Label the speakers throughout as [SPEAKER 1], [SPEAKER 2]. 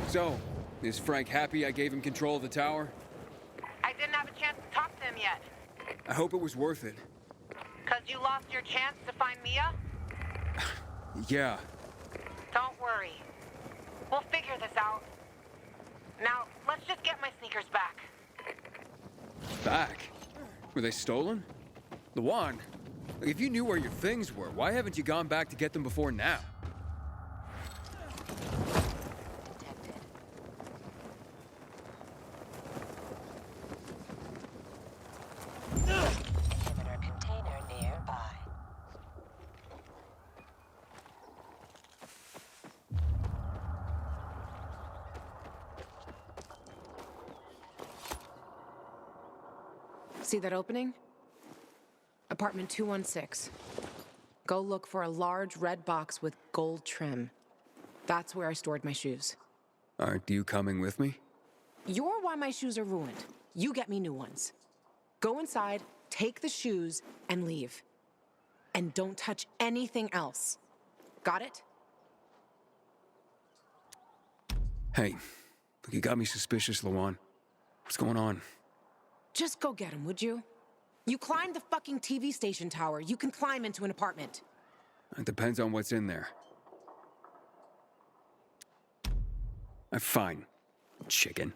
[SPEAKER 1] So, is Frank happy I gave him control of the tower?
[SPEAKER 2] I didn't have a chance to talk to him yet.
[SPEAKER 1] I hope it was worth it.
[SPEAKER 2] 'Cause you lost your chance to find Mia?
[SPEAKER 1] Yeah.
[SPEAKER 2] Don't worry. We'll figure this out. Now, let's just get my sneakers back.
[SPEAKER 1] Back? Were they stolen? Luan, if you knew where your things were, why haven't you gone back to get them before now?
[SPEAKER 3] Inhibitor container nearby.
[SPEAKER 4] See that opening? Apartment 216. Go look for a large red box with gold trim. That's where I stored my shoes.
[SPEAKER 1] Aren't you coming with me?
[SPEAKER 4] You're why my shoes are ruined. You get me new ones. Go inside, take the shoes, and leave. And don't touch anything else. Got it?
[SPEAKER 1] Hey, you got me suspicious, Luan. What's going on?
[SPEAKER 4] Just go get him, would you? You climbed the fucking TV station tower. You can climb into an apartment.
[SPEAKER 1] It depends on what's in there. Fine, chicken.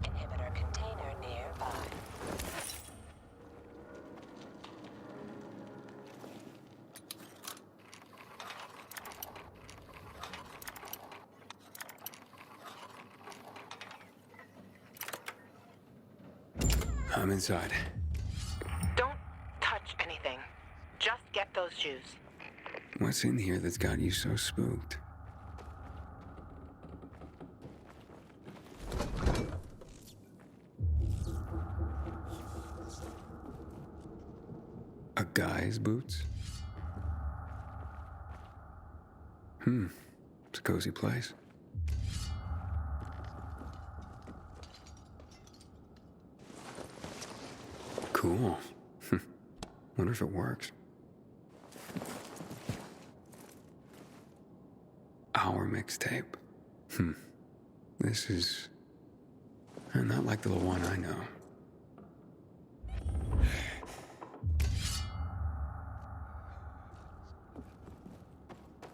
[SPEAKER 3] Inhibitor container nearby.
[SPEAKER 1] I'm inside.
[SPEAKER 2] Don't touch anything. Just get those shoes.
[SPEAKER 1] What's in here that's got you so spooked? A guy's boots? It's a cozy place. Cool. Wonder if it works. Our mixtape. This is not like the one I know.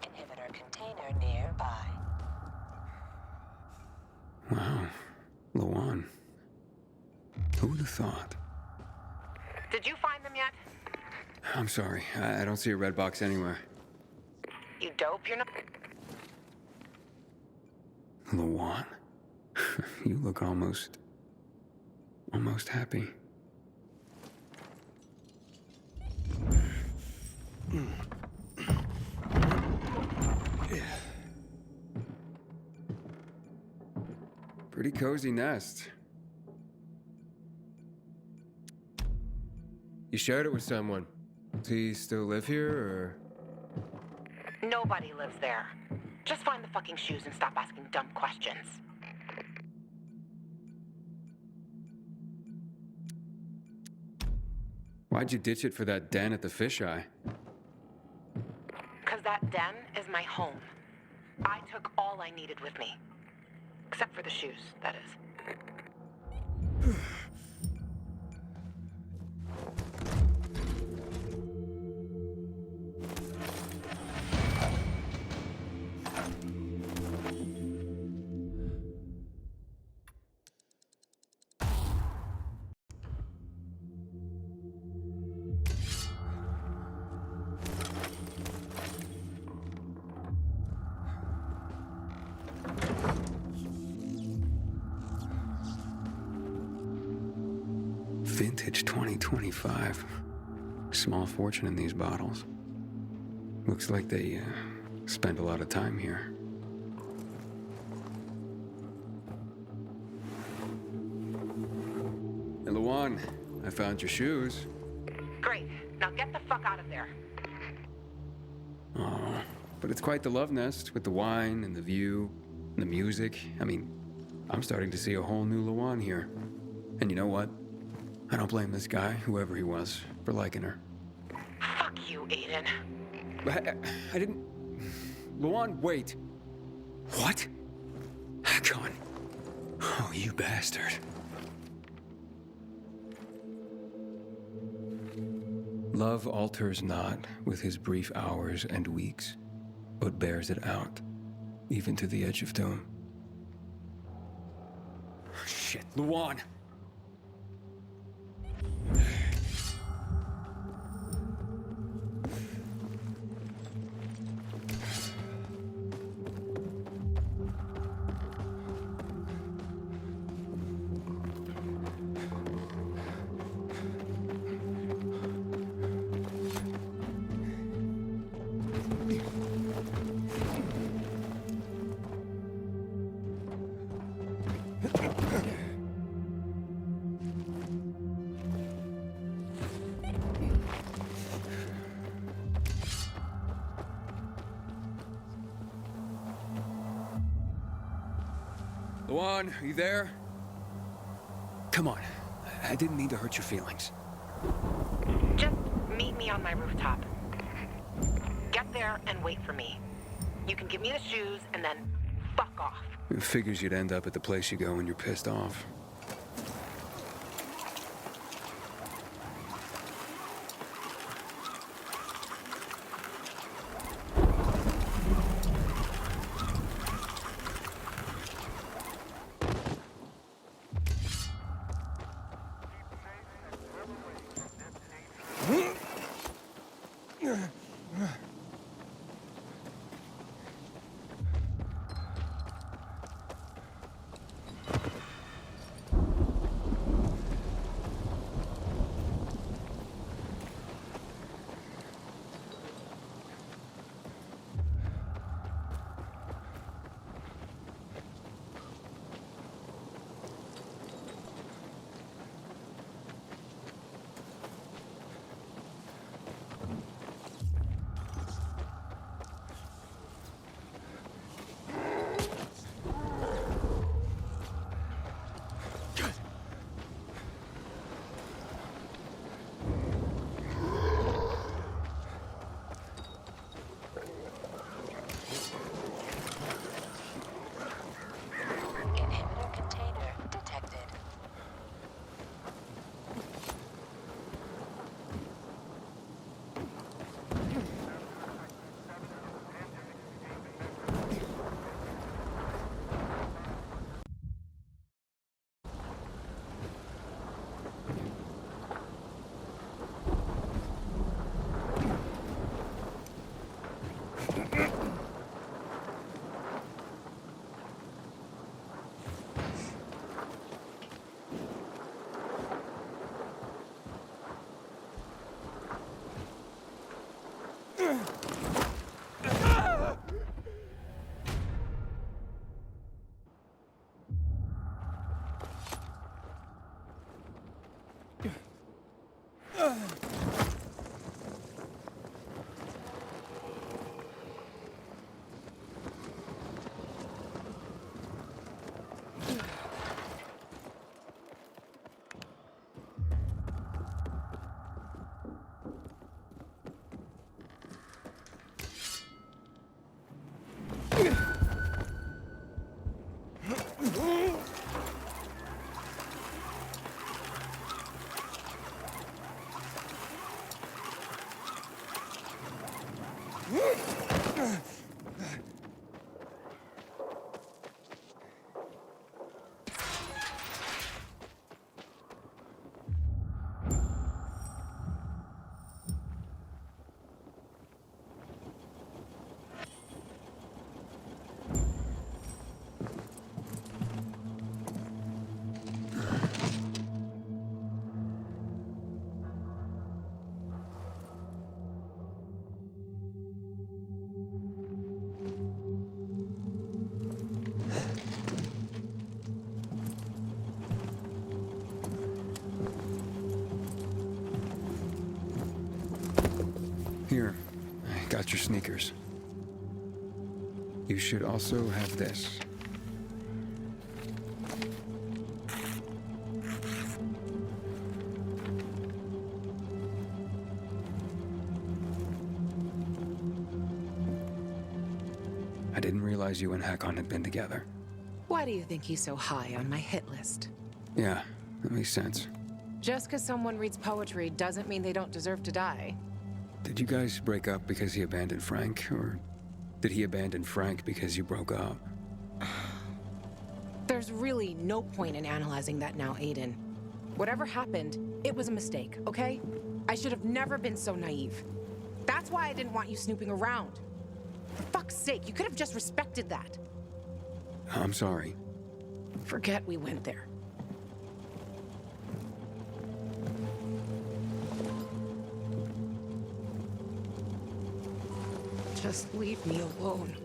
[SPEAKER 3] Inhibitor container nearby.
[SPEAKER 1] Wow. Luan. Who would have thought?
[SPEAKER 2] Did you find them yet?
[SPEAKER 1] I'm sorry. I don't see a red box anywhere.
[SPEAKER 2] You dope, you're not...
[SPEAKER 1] Luan? You look almost happy. Pretty cozy nest. You shared it with someone. Does he still live here, or...?
[SPEAKER 2] Nobody lives there. Just find the fucking shoes and stop asking dumb questions.
[SPEAKER 1] Why'd you ditch it for that den at the fisheye?
[SPEAKER 2] 'Cause that den is my home. I took all I needed with me. Except for the shoes, that is.
[SPEAKER 1] Vintage 2025. Small fortune in these bottles. Looks like they spend a lot of time here. Hey, Luan, I found your shoes.
[SPEAKER 2] Great. Now get the fuck out of there.
[SPEAKER 1] Oh, but it's quite the love nest with the wine and the view and the music. I mean, I'm starting to see a whole new Luan here. And you know what? I don't blame this guy, whoever he was, for liking her.
[SPEAKER 2] Fuck you, Aiden.
[SPEAKER 1] I didn't... Luan, wait. What? Hakon. Oh, you bastard. Love alters not with his brief hours and weeks, but bears it out, even to the edge of doom. Shit, Luan! Luan, are you there? Come on. I didn't mean to hurt your feelings.
[SPEAKER 2] Just meet me on my rooftop. Get there and wait for me. You can give me the shoes and then fuck off.
[SPEAKER 1] It figures you'd end up at the place you go when you're pissed off. got your sneakers. You should also have this. I didn't realize you and Hakon had been together.
[SPEAKER 4] Why do you think he's so high on my hit list?
[SPEAKER 1] Yeah, that makes sense.
[SPEAKER 4] Just because someone reads poetry doesn't mean they don't deserve to die.
[SPEAKER 1] Did you guys break up because he abandoned Frank, or did he abandon Frank because you broke up?
[SPEAKER 4] There's really no point in analyzing that now, Aiden. Whatever happened, it was a mistake, okay? I should have never been so naive. That's why I didn't want you snooping around. For fuck's sake, you could have just respected that.
[SPEAKER 1] I'm sorry.
[SPEAKER 4] Forget we went there. Just leave me alone.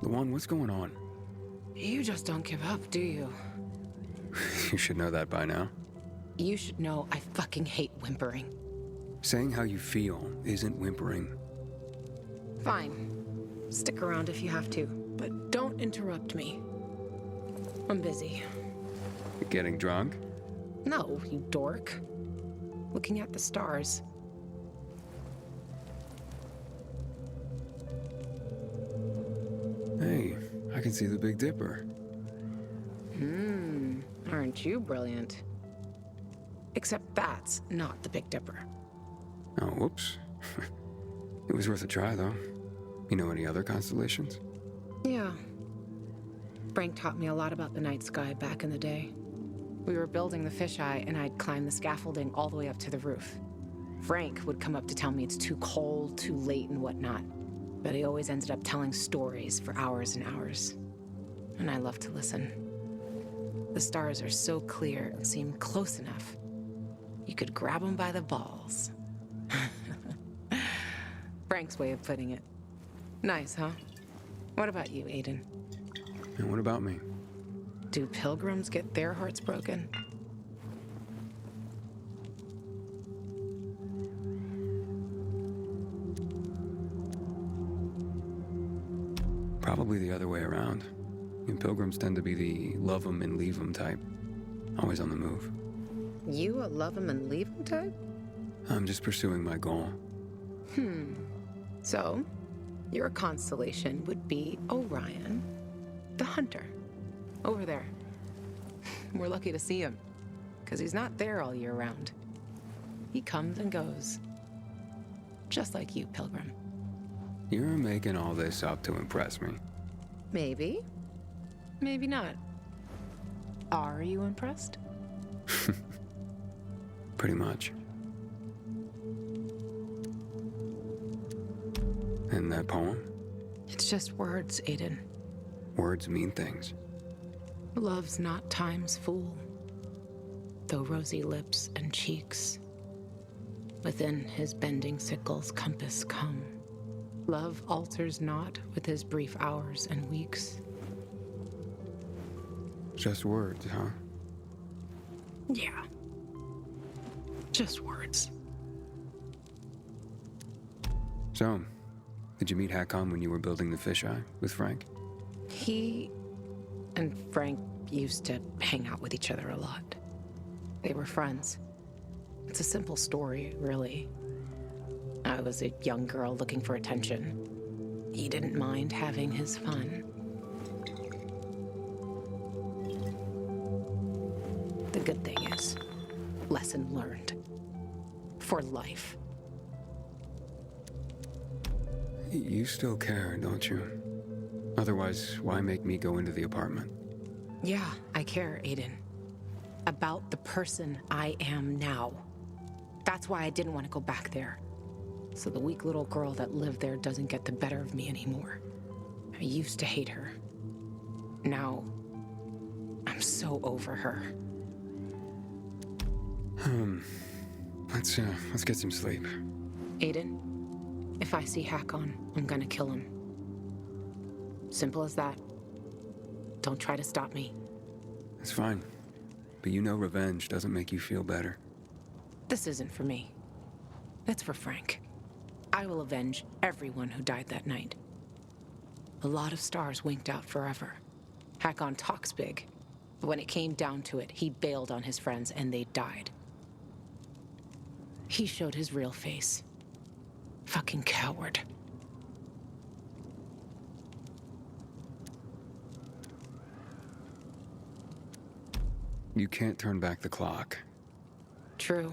[SPEAKER 1] Luan, what's going on?
[SPEAKER 4] You just don't give up, do you?
[SPEAKER 1] You should know that by now.
[SPEAKER 4] You should know I fucking hate whimpering.
[SPEAKER 1] Saying how you feel isn't whimpering.
[SPEAKER 4] Fine. Stick around if you have to, but don't interrupt me. I'm busy.
[SPEAKER 1] You getting drunk?
[SPEAKER 4] No, you dork. Looking at the stars.
[SPEAKER 1] Hey, I can see the Big Dipper.
[SPEAKER 4] Aren't you brilliant? Except that's not the Big Dipper.
[SPEAKER 1] Oh, whoops. It was worth a try, though. You know any other constellations?
[SPEAKER 4] Yeah. Frank taught me a lot about the night sky back in the day. We were building the fisheye, and I'd climb the scaffolding all the way up to the roof. Frank would come up to tell me it's too cold, too late, and whatnot. But he always ended up telling stories for hours and hours. And I love to listen. The stars are so clear and seem close enough. You could grab them by the balls. Frank's way of putting it. Nice, huh? What about you, Aiden?
[SPEAKER 1] And what about me?
[SPEAKER 4] Do pilgrims get their hearts broken?
[SPEAKER 1] Probably the other way around. And pilgrims tend to be the love 'em and leave 'em type. Always on the move.
[SPEAKER 4] You a love 'em and leave 'em type?
[SPEAKER 1] I'm just pursuing my goal.
[SPEAKER 4] So, your constellation would be Orion, the hunter, over there. We're lucky to see him, because he's not there all year round. He comes and goes, just like you, Pilgrim.
[SPEAKER 1] You're making all this up to impress me.
[SPEAKER 4] Maybe, maybe not. Are you impressed?
[SPEAKER 1] Pretty much. And that poem?
[SPEAKER 4] It's just words, Aiden.
[SPEAKER 1] Words mean things.
[SPEAKER 4] Love's not time's fool, though rosy lips and cheeks within his bending sickle's compass come. Love alters not with his brief hours and weeks.
[SPEAKER 1] Just words, huh?
[SPEAKER 4] Yeah. Just words.
[SPEAKER 1] So, did you meet Hakon when you were building the fisheye with Frank?
[SPEAKER 4] He and Frank used to hang out with each other a lot. They were friends. It's a simple story, really. I was a young girl looking for attention. He didn't mind having his fun. The good thing is, lesson learned. For life.
[SPEAKER 1] You still care, don't you? Otherwise, why make me go into the apartment?
[SPEAKER 4] Yeah, I care, Aiden. About the person I am now. That's why I didn't want to go back there. So the weak little girl that lived there doesn't get the better of me anymore. I used to hate her. Now, I'm so over her.
[SPEAKER 1] Let's get some sleep.
[SPEAKER 4] Aiden, if I see Hakon, I'm gonna kill him. Simple as that. Don't try to stop me.
[SPEAKER 1] It's fine. But you know revenge doesn't make you feel better.
[SPEAKER 4] This isn't for me. It's for Frank. I will avenge everyone who died that night. A lot of stars winked out forever. Hakon talks big, but when it came down to it, he bailed on his friends and they died. He showed his real face. Fucking coward.
[SPEAKER 1] You can't turn back the clock.
[SPEAKER 4] True.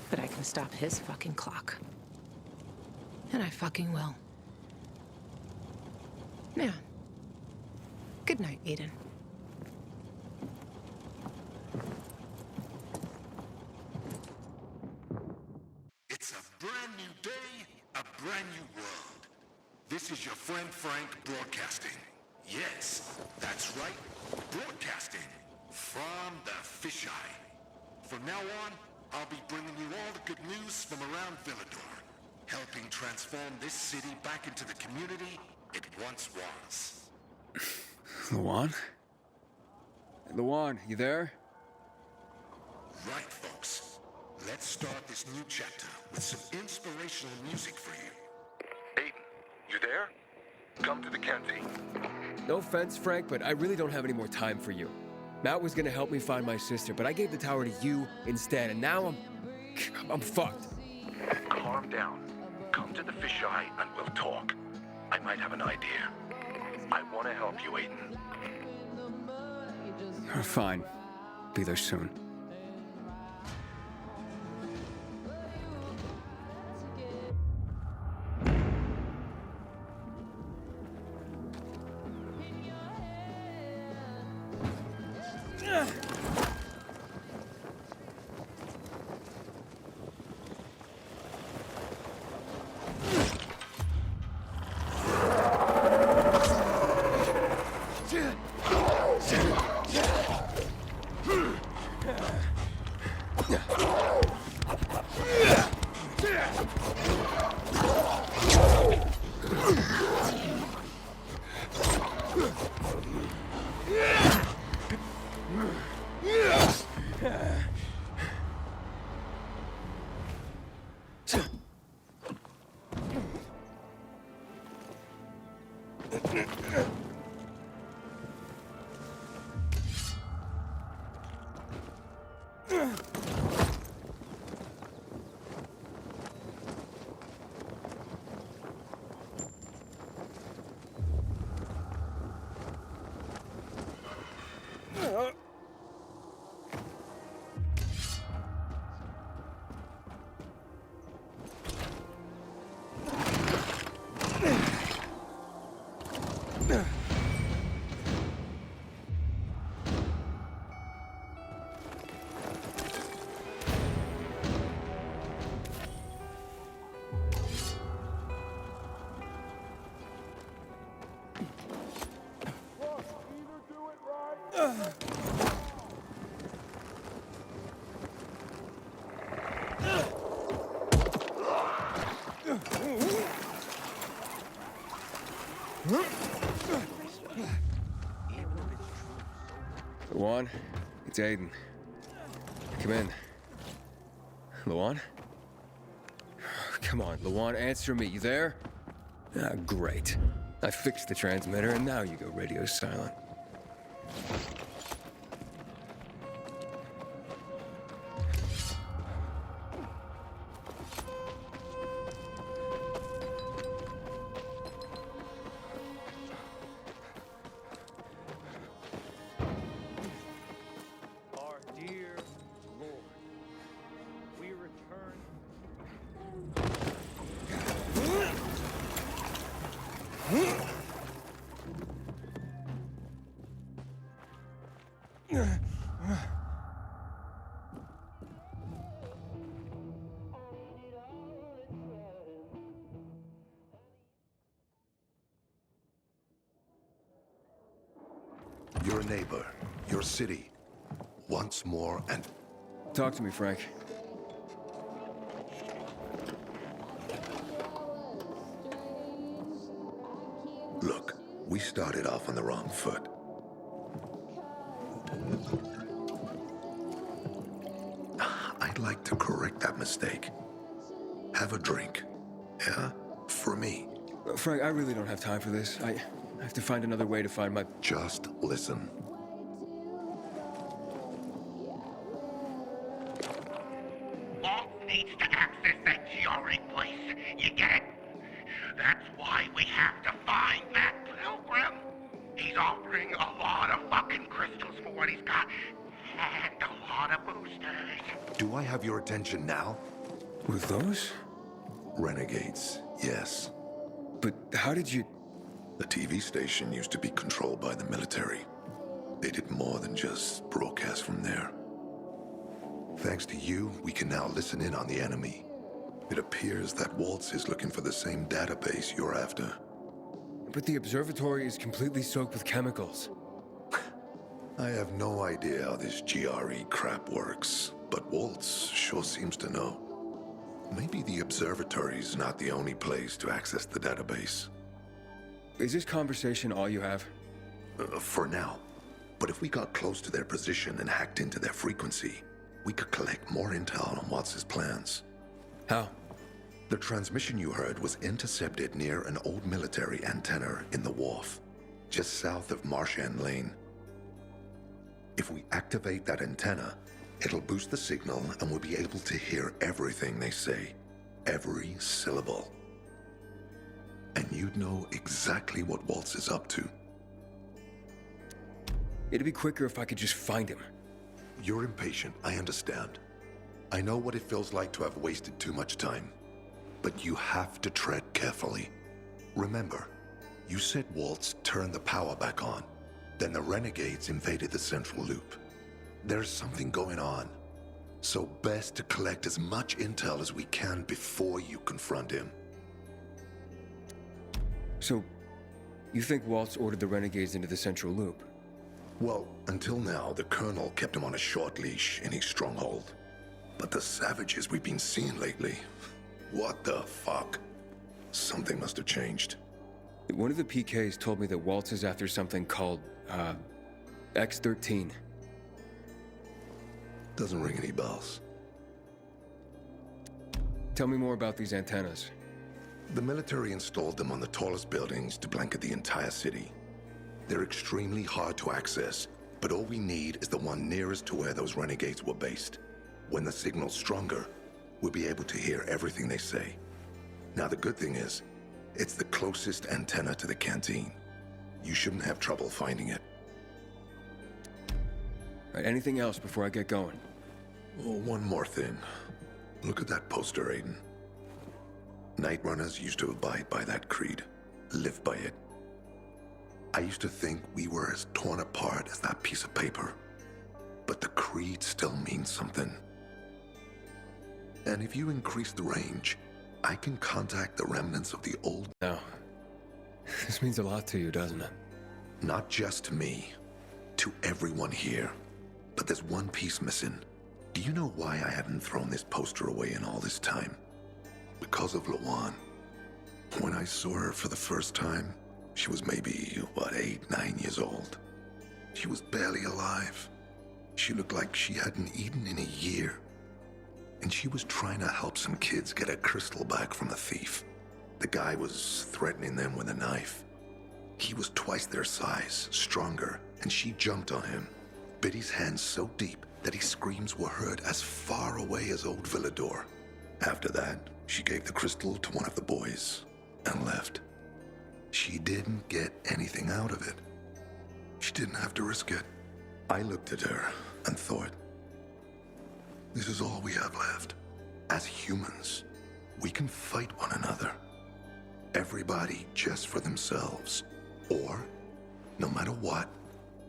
[SPEAKER 4] But I can stop his fucking clock. And I fucking will. Yeah. Good night, Aiden.
[SPEAKER 5] It's a brand new day, a brand new world. This is your friend Frank broadcasting. Yes, that's right, broadcasting from the fisheye. From now on, I'll be bringing you all the good news from around Villador, helping transform this city back into the community it once was.
[SPEAKER 1] Luan? Luan, you there?
[SPEAKER 5] Right, folks. Let's start this new chapter with some inspirational music for you.
[SPEAKER 6] Aiden, you there? Come to the canteen.
[SPEAKER 7] No offense, Frank, but I really don't have any more time for you. Matt was gonna help me find my sister, but I gave the tower to you instead, and now I'm fucked.
[SPEAKER 6] Calm down. Come to the fisheye and we'll talk. I might have an idea. I want to help you, Aiden.
[SPEAKER 1] Fine. Be there soon.
[SPEAKER 7] Luan, it's Aiden. Come in. Luan? Come on, Luan, answer me. You there? Ah, great. I fixed the transmitter, and now you go radio silent.
[SPEAKER 8] Our dear Lord, we return.
[SPEAKER 5] Your neighbor, your city, once more and...
[SPEAKER 7] Talk to me, Frank.
[SPEAKER 5] Look, We started off on the wrong foot. I'd like to correct that mistake. Have a drink. Yeah? For me.
[SPEAKER 7] Frank, I really don't have time for this. I have to find another way to find my...
[SPEAKER 5] Just listen.
[SPEAKER 9] Walt needs to access that GRE place. You get it? That's why we have to find that pilgrim. He's offering a lot of fucking crystals for what he's got. And a lot of boosters.
[SPEAKER 5] Do I have your attention now?
[SPEAKER 7] With those?
[SPEAKER 5] Renegades, yes.
[SPEAKER 7] But how did you...
[SPEAKER 5] The TV station used to be controlled by the military. They did more than just broadcast from there. Thanks to you, we can now listen in on the enemy. It appears that Waltz is looking for the same database you're after.
[SPEAKER 7] But the observatory is completely soaked with chemicals.
[SPEAKER 5] I have no idea how this GRE crap works, but Waltz sure seems to know. Maybe the observatory's not the only place to access the database.
[SPEAKER 7] Is this conversation all you have?
[SPEAKER 5] For now. But if we got close to their position and hacked into their frequency, we could collect more intel on Watts's plans.
[SPEAKER 7] How?
[SPEAKER 5] The transmission you heard was intercepted near an old military antenna in the wharf, just south of Marchand Lane. If we activate that antenna, it'll boost the signal and we'll be able to hear everything they say. Every syllable. And you'd know exactly what Waltz is up to.
[SPEAKER 7] It'd be quicker if I could just find him.
[SPEAKER 5] You're impatient, I understand. I know what it feels like to have wasted too much time. But you have to tread carefully. Remember, you said Waltz turned the power back on. Then the Renegades invaded the central loop. There's something going on. So best to collect as much intel as we can before you confront him.
[SPEAKER 7] So, you think Waltz ordered the Renegades into the central loop?
[SPEAKER 5] Well, until now, the Colonel kept him on a short leash in his stronghold. But the savages we've been seeing lately, what the fuck? Something must have changed.
[SPEAKER 7] One of the PKs told me that Waltz is after something called, X-13.
[SPEAKER 5] Doesn't ring any bells.
[SPEAKER 7] Tell me more about these antennas.
[SPEAKER 5] The military installed them on the tallest buildings to blanket the entire city. They're extremely hard to access, but all we need is the one nearest to where those renegades were based. When the signal's stronger, we'll be able to hear everything they say. Now the good thing is, it's the closest antenna to the canteen. You shouldn't have trouble finding it.
[SPEAKER 7] Right, anything else before I get going?
[SPEAKER 5] Oh, one more thing. Look at that poster, Aiden. Night Runners used to abide by that creed, live by it. I used to think we were as torn apart as that piece of paper. But the creed still means something. And if you increase the range, I can contact the remnants of the old...
[SPEAKER 7] No. This means a lot to you, doesn't it?
[SPEAKER 5] Not just to me, to everyone here. But there's one piece missing. Do you know why I hadn't thrown this poster away in all this time? Because of Lawan. When I saw her for the first time, she was maybe, 8, 9 years old. She was barely alive. She looked like she hadn't eaten in a year. And she was trying to help some kids get a crystal back from the thief. The guy was threatening them with a knife. He was twice their size, stronger, and she jumped on him, bit his hands so deep that his screams were heard as far away as Old Villador. After that, she gave the crystal to one of the boys and left. She didn't get anything out of it. She didn't have to risk it. I looked at her and thought, this is all we have left. As humans, we can fight one another. Everybody just for themselves. Or, no matter what,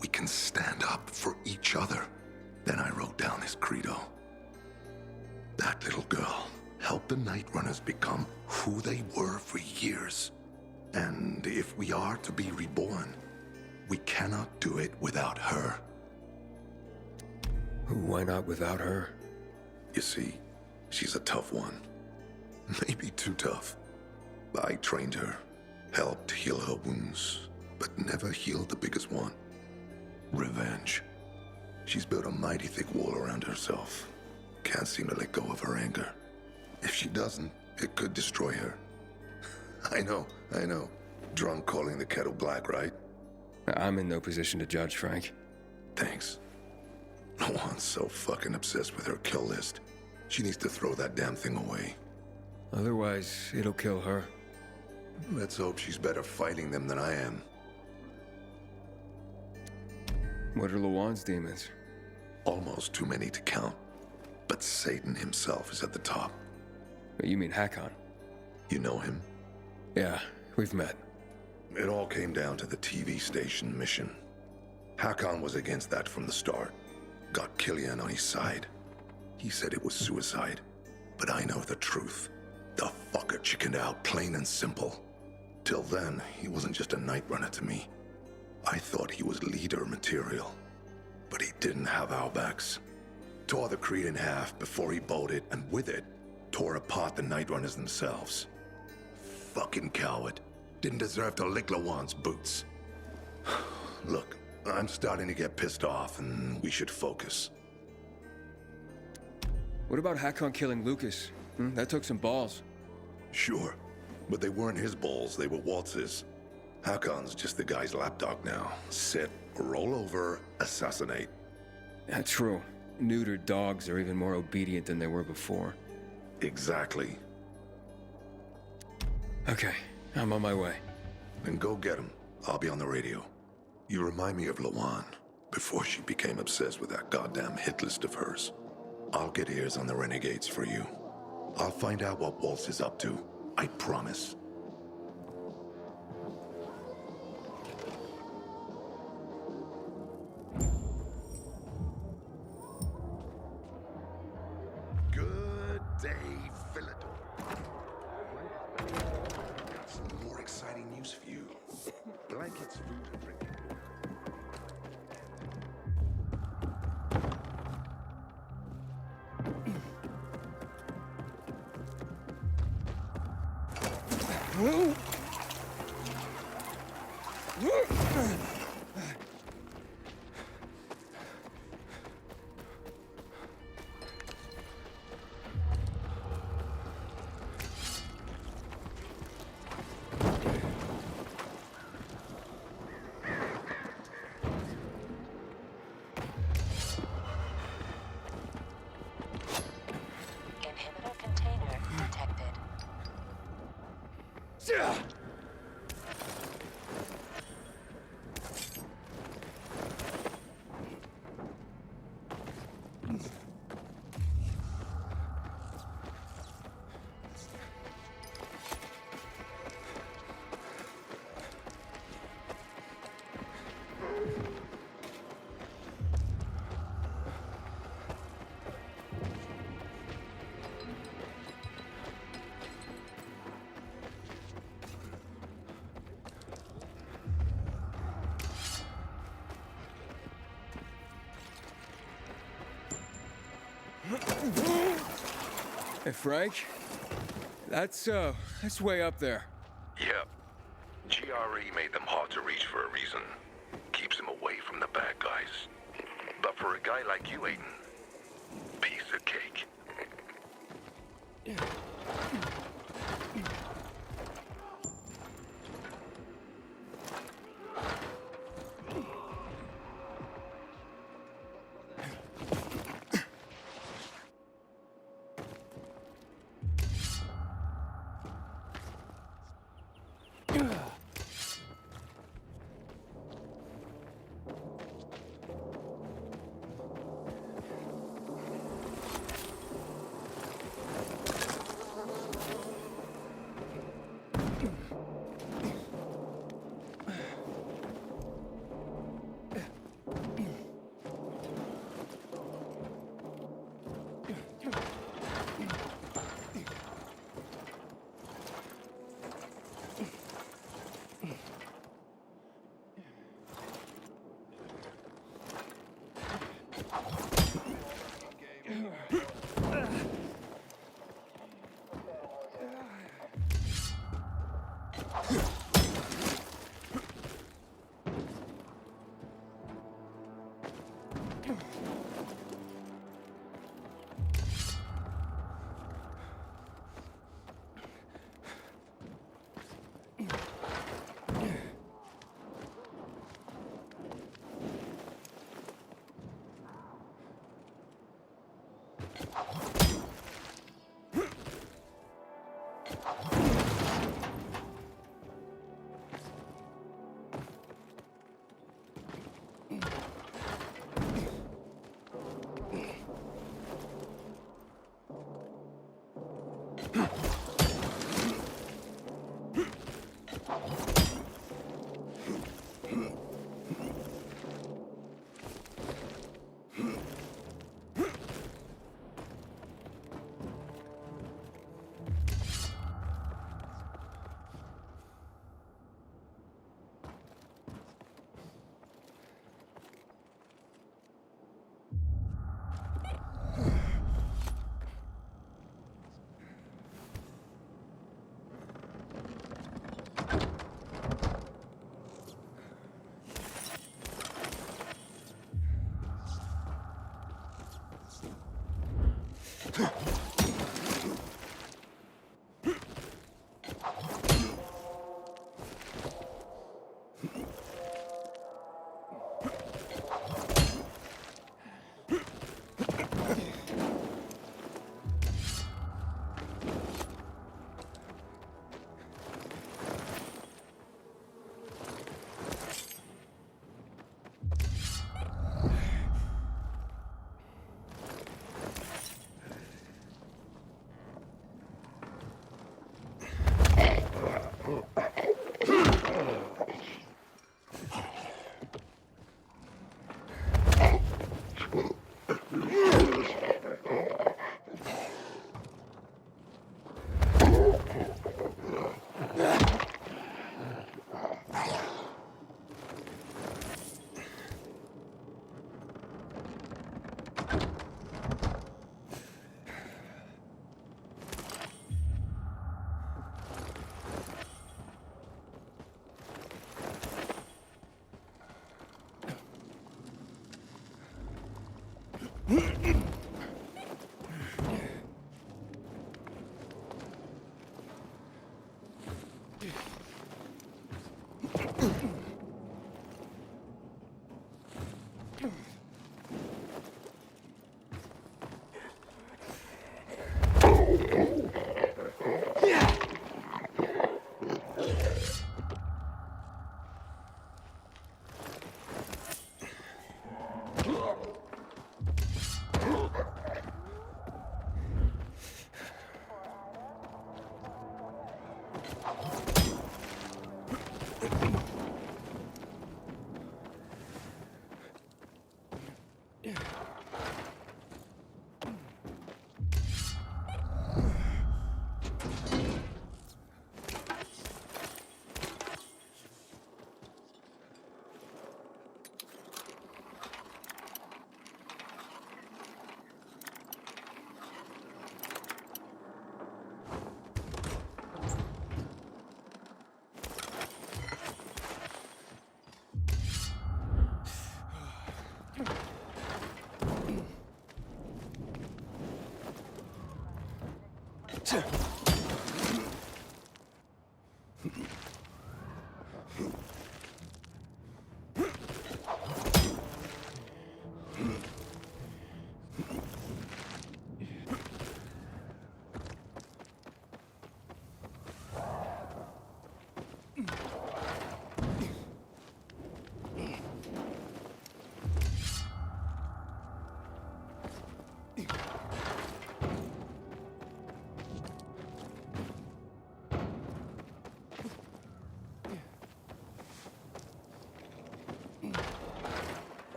[SPEAKER 5] we can stand up for each other. Then I wrote down this credo. That little girl helped the Night Runners become who they were for years. And if we are to be reborn, we cannot do it without her.
[SPEAKER 7] Why not without her?
[SPEAKER 5] You see, she's a tough one. Maybe too tough. I trained her, helped heal her wounds, but never healed the biggest one. Revenge. She's built a mighty thick wall around herself. Can't seem to let go of her anger. If she doesn't, it could destroy her. I know. Drunk calling the kettle black, right?
[SPEAKER 7] I'm in no position to judge, Frank.
[SPEAKER 5] Thanks. Lawan's so fucking obsessed with her kill list. She needs to throw that damn thing away.
[SPEAKER 7] Otherwise, it'll kill her.
[SPEAKER 5] Let's hope she's better fighting them than I am.
[SPEAKER 7] What are Lawan's demons?
[SPEAKER 5] Almost too many to count. But Satan himself is at the top.
[SPEAKER 7] You mean Hakon?
[SPEAKER 5] You know him?
[SPEAKER 7] Yeah, we've met.
[SPEAKER 5] It all came down to the TV station mission. Hakon was against that from the start. Got Killian on his side. He said it was suicide. But I know the truth. The fucker chickened out, plain and simple. Till then, he wasn't just a night runner to me. I thought he was leader material. But he didn't have our backs. Tore the Creed in half before he bolted, and with it, tore apart the Night Runners themselves. Fucking coward. Didn't deserve to lick Lawan's boots. Look, I'm starting to get pissed off, and we should focus.
[SPEAKER 7] What about Hakon killing Lucas? That took some balls.
[SPEAKER 5] Sure, but they weren't his balls, they were Waltz's. Hakon's just the guy's lapdog now. Sit, roll over, assassinate.
[SPEAKER 7] That's true. Neutered dogs are even more obedient than they were before.
[SPEAKER 5] Exactly.
[SPEAKER 7] Okay, I'm on my way.
[SPEAKER 5] Then go get him. I'll be on the radio. You remind me of Lawan, before she became obsessed with that goddamn hit list of hers. I'll get ears on the Renegades for you. I'll find out what Waltz is up to. I promise. Good day, Philidor. Got some more exciting news for you. Blankets, food, and drink.
[SPEAKER 3] Inhibitor container detected.
[SPEAKER 7] Hey, Frank? That's way up there.
[SPEAKER 6] Yep. GRE made them hard to reach for a reason. Keeps them away from the bad guys. But for a guy like you, Aiden, piece of cake.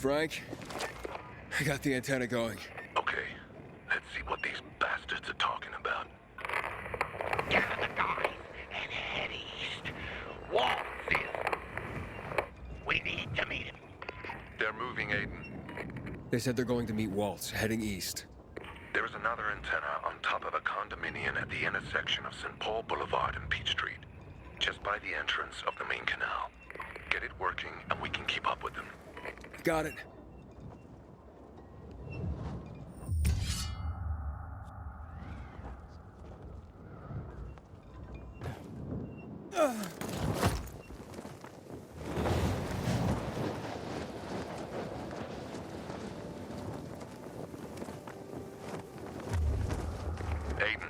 [SPEAKER 7] Frank, I got the antenna going.
[SPEAKER 6] Okay, let's see what these bastards are talking about.
[SPEAKER 9] Gather the guys and head east. Waltz is. We need to meet him.
[SPEAKER 6] They're moving, Aiden.
[SPEAKER 7] They said they're going to meet Waltz, heading east.
[SPEAKER 6] There is another antenna on top of a condominium at the intersection of St. Paul Boulevard and Peach Street, just by the entrance of the main canal. Get it working, and we can keep up with them.
[SPEAKER 7] Got it.
[SPEAKER 6] Aiden,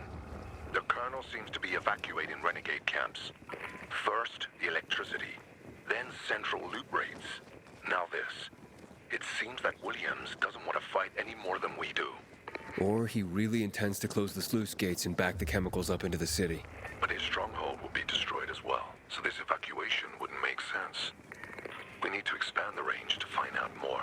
[SPEAKER 6] the Colonel seems to be evacuating Renegade camps. First, the electricity, then central loot raids. Now this. It seems that Williams doesn't want to fight any more than we do.
[SPEAKER 7] Or he really intends to close the sluice gates and back the chemicals up into the city.
[SPEAKER 6] But his stronghold will be destroyed as well, so this evacuation wouldn't make sense. We need to expand the range to find out more.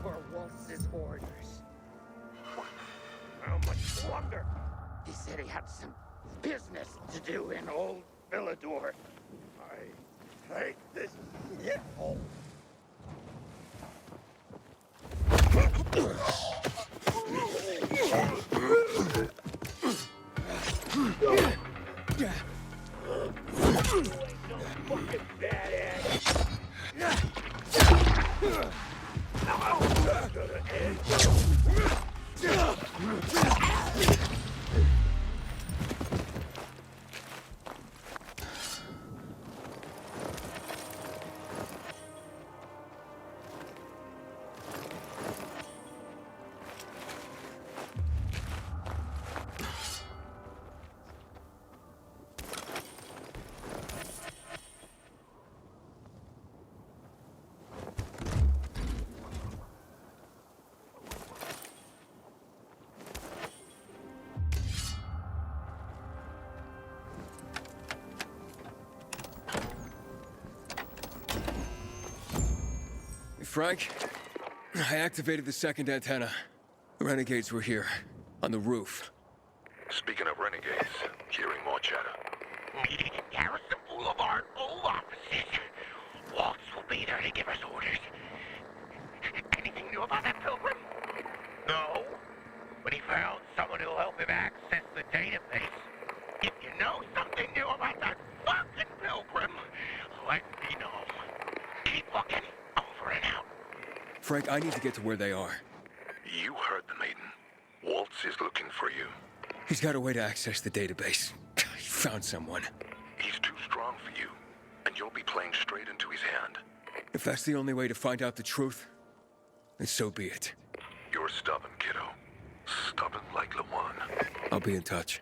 [SPEAKER 8] For Waltz's orders. How much wonder? He said he had some business to do in old Villador. I hate this shithole. Fucking badass.
[SPEAKER 7] Frank, I activated the second antenna. Renegades were here, on the roof.
[SPEAKER 6] Speaking of Renegades, hearing more chatter.
[SPEAKER 9] Meeting in Garrison Boulevard, old offices. Waltz will be there to give us orders. Anything new about that pilgrim? No. But he found someone who'll help him access the database. If you know something new about that fucking pilgrim, let me know. Keep looking. Over and
[SPEAKER 7] Frank, I need to get to where they are.
[SPEAKER 6] You heard the maiden. Waltz is looking for you.
[SPEAKER 7] He's got a way to access the database. He found someone.
[SPEAKER 6] He's too strong for you, and you'll be playing straight into his hand.
[SPEAKER 7] If that's the only way to find out the truth, then so be it.
[SPEAKER 6] You're stubborn, kiddo. Stubborn like Lawan.
[SPEAKER 7] I'll be in touch.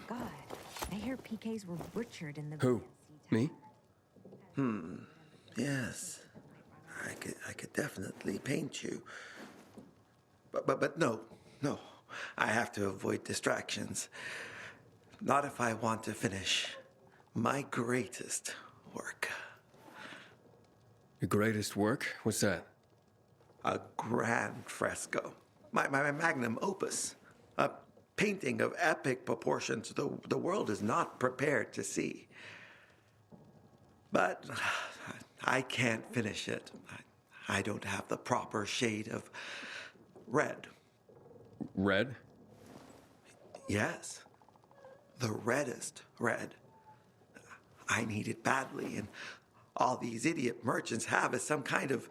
[SPEAKER 10] God, I hear PKs were butchered in the...
[SPEAKER 7] Who? Me?
[SPEAKER 11] Yes. I could definitely paint you. But no. I have to avoid distractions. Not if I want to finish my greatest work.
[SPEAKER 7] Your greatest work? What's that?
[SPEAKER 11] A grand fresco. My magnum opus. A painting of epic proportions the world is not prepared to see. But I can't finish it. I don't have the proper shade of red.
[SPEAKER 7] Red?
[SPEAKER 11] Yes. The reddest red. I need it badly, and all these idiot merchants have is some kind of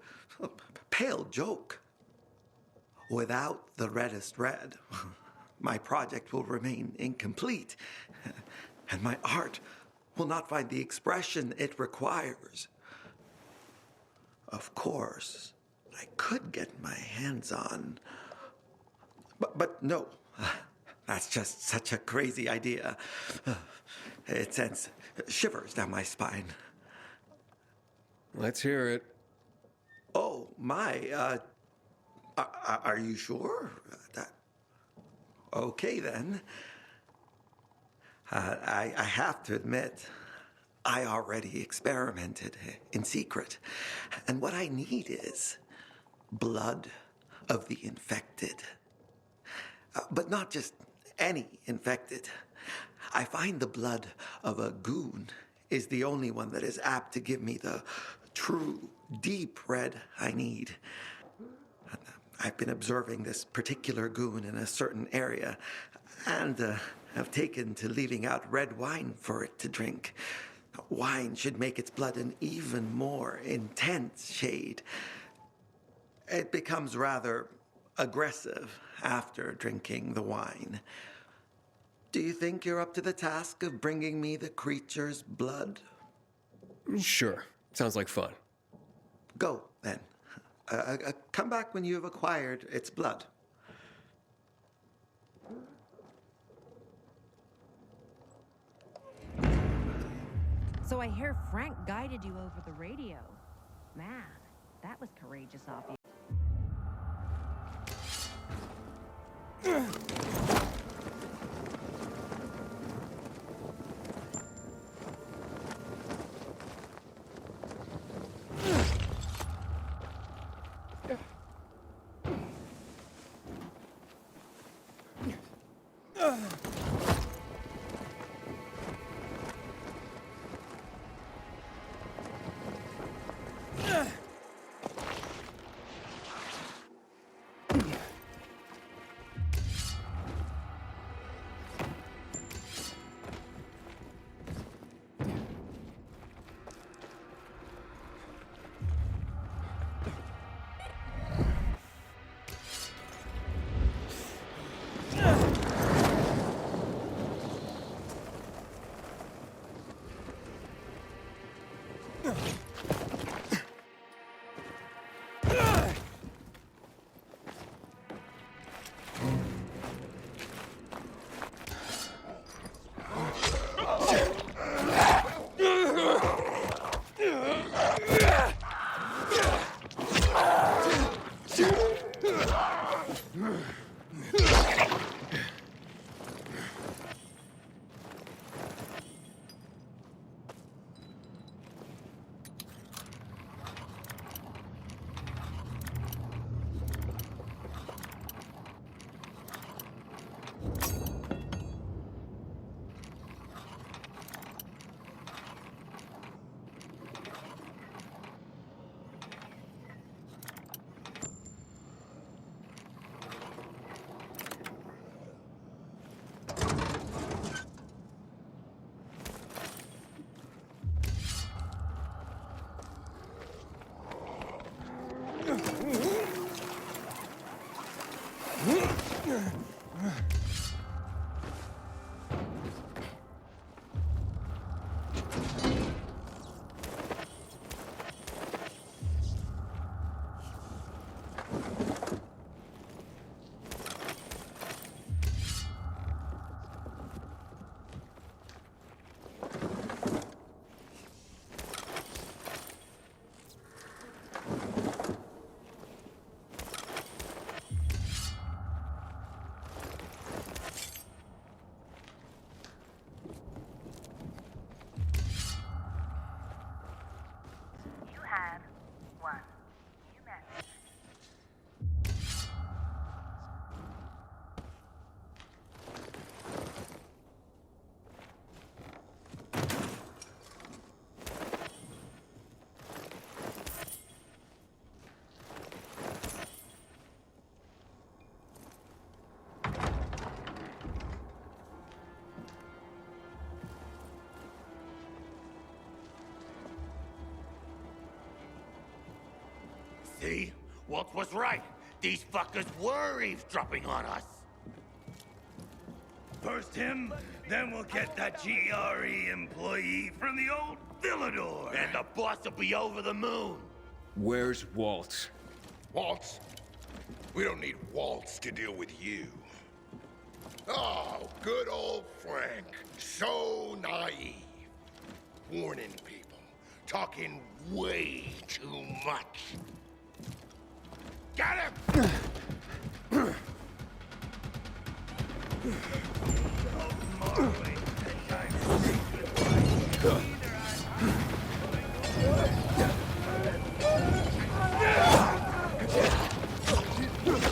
[SPEAKER 11] pale joke. Without the reddest red, my project will remain incomplete, and my art will not find the expression it requires. Of course, I could get my hands on... But no, that's just such a crazy idea. It sends shivers down my spine.
[SPEAKER 7] Let's hear it.
[SPEAKER 11] Oh, my, are you sure? Okay, then. I have to admit, I already experimented in secret. And what I need is blood of the infected. But not just any infected. I find the blood of a goon is the only one that is apt to give me the true, deep red I need. I've been observing this particular goon in a certain area, and have taken to leaving out red wine for it to drink. Wine should make its blood an even more intense shade. It becomes rather aggressive after drinking the wine. Do you think you're up to the task of bringing me the creature's blood?
[SPEAKER 7] Sure. Sounds like fun.
[SPEAKER 11] Go, then. Come back when you have acquired its blood.
[SPEAKER 10] So I hear Frank guided you over the radio. Man, that was courageous of you.
[SPEAKER 8] See? Walt was right. These fuckers were eavesdropping on us. First him, then we'll get that GRE employee from the old Villador. And the boss will be over the moon.
[SPEAKER 7] Where's Walt?
[SPEAKER 5] Waltz? We don't need Waltz to deal with you. Oh, good old Frank. So naive. Warning people. Talking way too much. Got him!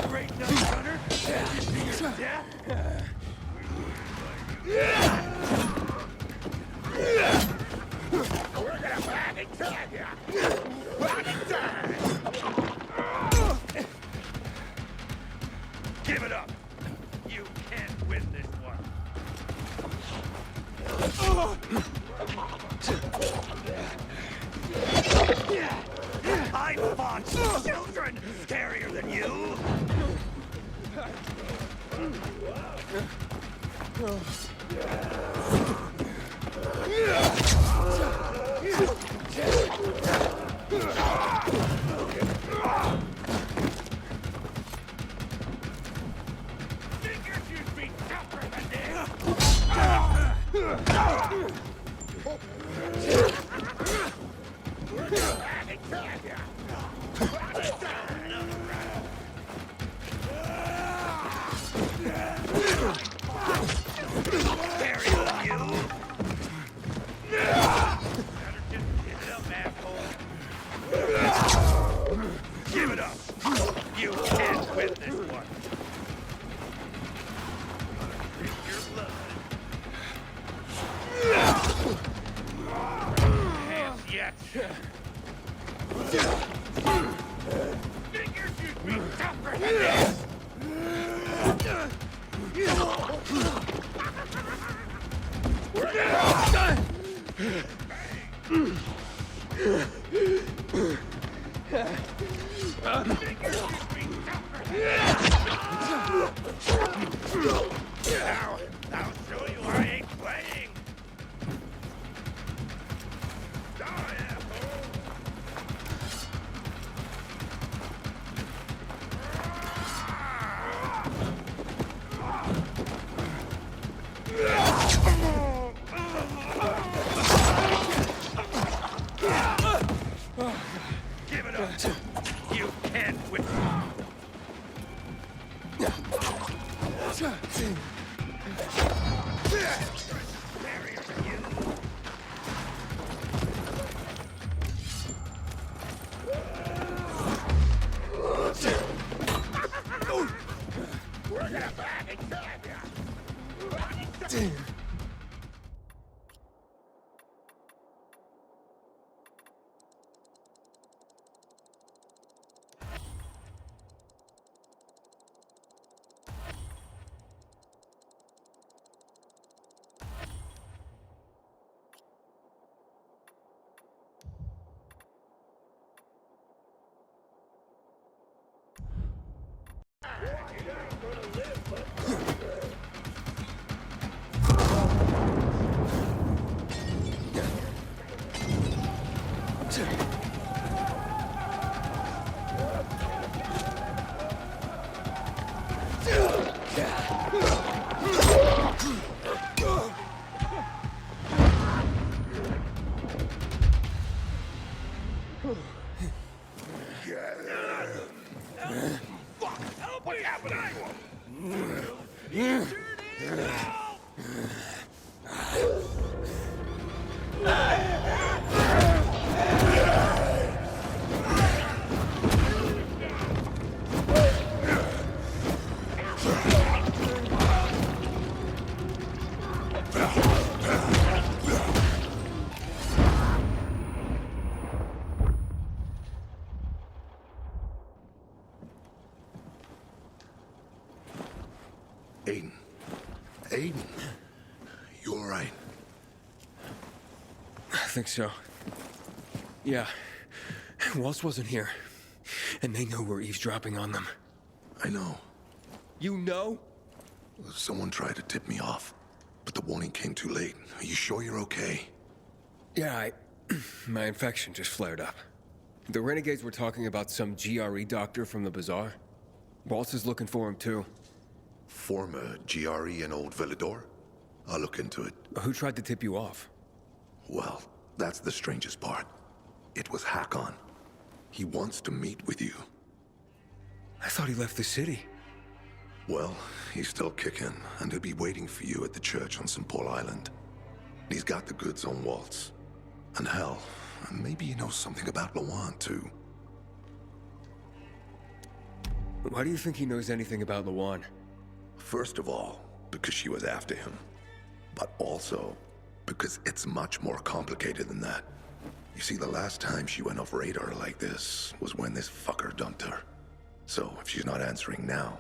[SPEAKER 8] Great Night Runner!
[SPEAKER 5] We're gonna bag and tag ya! Bag and tag!
[SPEAKER 8] Give it up! You can't win this one! I fought children scarier than you! Figures you'd be tougher than this! Give it up! You can't win this one! Drink your blood! Hands yet! Figures you'd be tougher than this! Now, I'll show you I ain't playing! Die, asshole! Give it up! You can't win! We're gonna bag and tag ya! Aiden. Aiden. You all right?
[SPEAKER 7] I think so. Yeah. Waltz wasn't here. And they know we're eavesdropping on them.
[SPEAKER 5] I know.
[SPEAKER 7] You know?
[SPEAKER 5] Someone tried to tip me off, but the warning came too late. Are you sure you're okay?
[SPEAKER 7] Yeah, my infection just flared up. The Renegades were talking about some GRE doctor from the bazaar. Waltz is looking for him, too.
[SPEAKER 5] Former GRE in Old Villador? I'll look into it.
[SPEAKER 7] Who tried to tip you off?
[SPEAKER 5] Well, that's the strangest part. It was Hakon. He wants to meet with you.
[SPEAKER 7] I thought he left the city.
[SPEAKER 5] Well, he's still kicking, and he'll be waiting for you at the church on St. Paul Island. He's got the goods on Waltz. And hell, maybe he knows something about Lawan, too.
[SPEAKER 7] Why do you think he knows anything about Lawan?
[SPEAKER 5] First of all, because she was after him. But also, because it's much more complicated than that. You see, the last time she went off radar like this was when this fucker dumped her. So, if she's not answering now,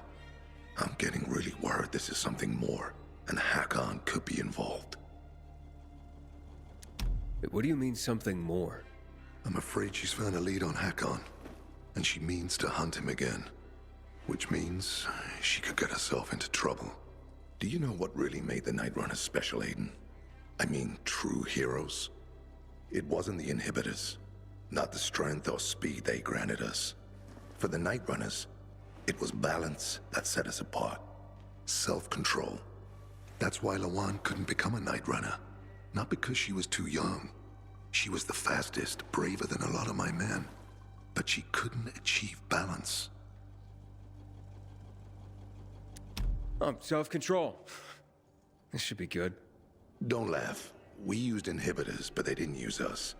[SPEAKER 5] I'm getting really worried this is something more, and Hakon could be involved.
[SPEAKER 7] What do you mean, something more?
[SPEAKER 5] I'm afraid she's found a lead on Hakon, and she means to hunt him again. Which means she could get herself into trouble. Do you know what really made the Night Runners special, Aiden? I mean, true heroes? It wasn't the inhibitors, not the strength or speed they granted us. For the Night Runners, it was balance that set us apart. Self-control. That's why Lawan couldn't become a Night Runner. Not because she was too young. She was the fastest, braver than a lot of my men. But she couldn't achieve balance.
[SPEAKER 7] Self-control. This should be good.
[SPEAKER 5] Don't laugh. We used inhibitors, but they didn't use us.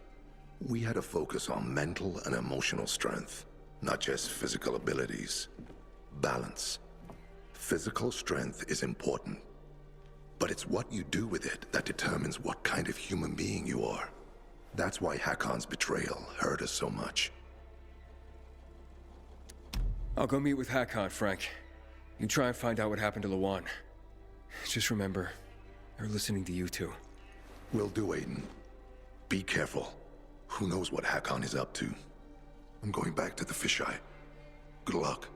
[SPEAKER 5] We had to focus on mental and emotional strength, not just physical abilities. Balance. Physical strength is important, but it's what you do with it that determines what kind of human being you are. That's why Hakon's betrayal hurt us so much.
[SPEAKER 7] I'll go meet with Hakon, Frank. You try and find out what happened to Lawan. Just remember, they're listening to you two.
[SPEAKER 5] Will do, Aiden. Be careful. Who knows what Hakon is up to? I'm going back to the fisheye. Good luck.